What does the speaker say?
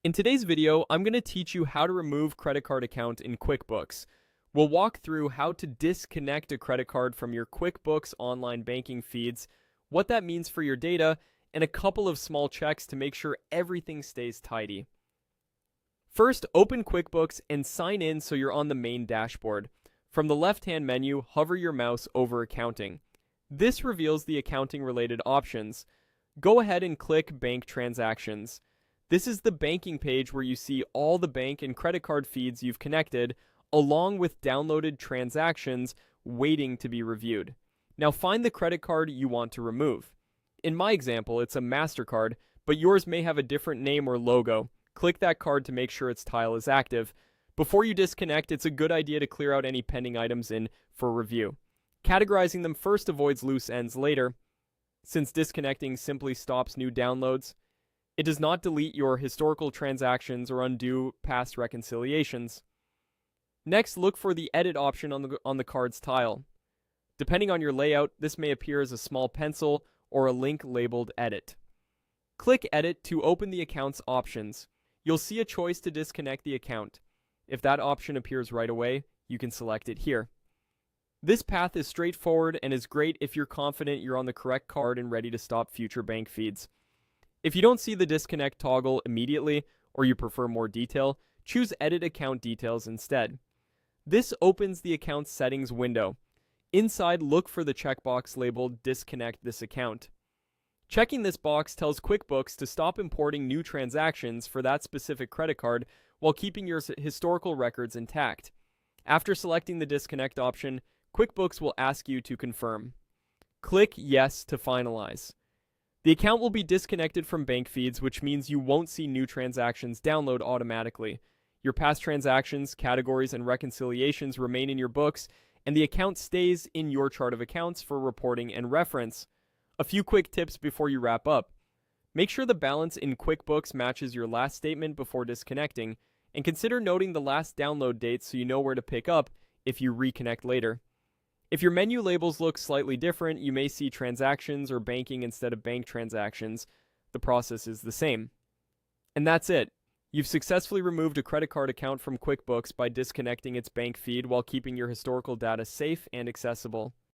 In today's video, I'm going to teach you how to remove credit card account in QuickBooks. We'll walk through how to disconnect a credit card from your QuickBooks online banking feeds, what that means for your data, and a couple of small checks to make sure everything stays tidy. First, open QuickBooks and sign in so you're on the main dashboard. From the left-hand menu, hover your mouse over Accounting. This reveals the accounting-related options. Go ahead and click Bank Transactions. This is the banking page where you see all the bank and credit card feeds you've connected, along with downloaded transactions waiting to be reviewed. Now find the credit card you want to remove. In my example, it's a MasterCard, but yours may have a different name or logo. Click that card to make sure its tile is active. Before you disconnect, it's a good idea to clear out any pending items in for review. Categorizing them first avoids loose ends later, since disconnecting simply stops new downloads. It does not delete your historical transactions or undo past reconciliations. Next, look for the Edit option on the card's tile. Depending on your layout, this may appear as a small pencil or a link labeled Edit. Click Edit to open the account's options. You'll see a choice to disconnect the account. If that option appears right away, you can select it here. This path is straightforward and is great if you're confident you're on the correct card and ready to stop future bank feeds. If you don't see the disconnect toggle immediately, or you prefer more detail, choose Edit Account Details instead. This opens the account settings window. Inside, look for the checkbox labeled Disconnect this account. Checking this box tells QuickBooks to stop importing new transactions for that specific credit card while keeping your historical records intact. After selecting the disconnect option, QuickBooks will ask you to confirm. Click Yes to finalize. The account will be disconnected from bank feeds, which means you won't see new transactions download automatically. Your past transactions, categories, and reconciliations remain in your books, and the account stays in your chart of accounts for reporting and reference. A few quick tips before you wrap up. Make sure the balance in QuickBooks matches your last statement before disconnecting, and consider noting the last download date so you know where to pick up if you reconnect later. If your menu labels look slightly different, you may see transactions or banking instead of bank transactions. The process is the same. And that's it. You've successfully removed a credit card account from QuickBooks by disconnecting its bank feed while keeping your historical data safe and accessible.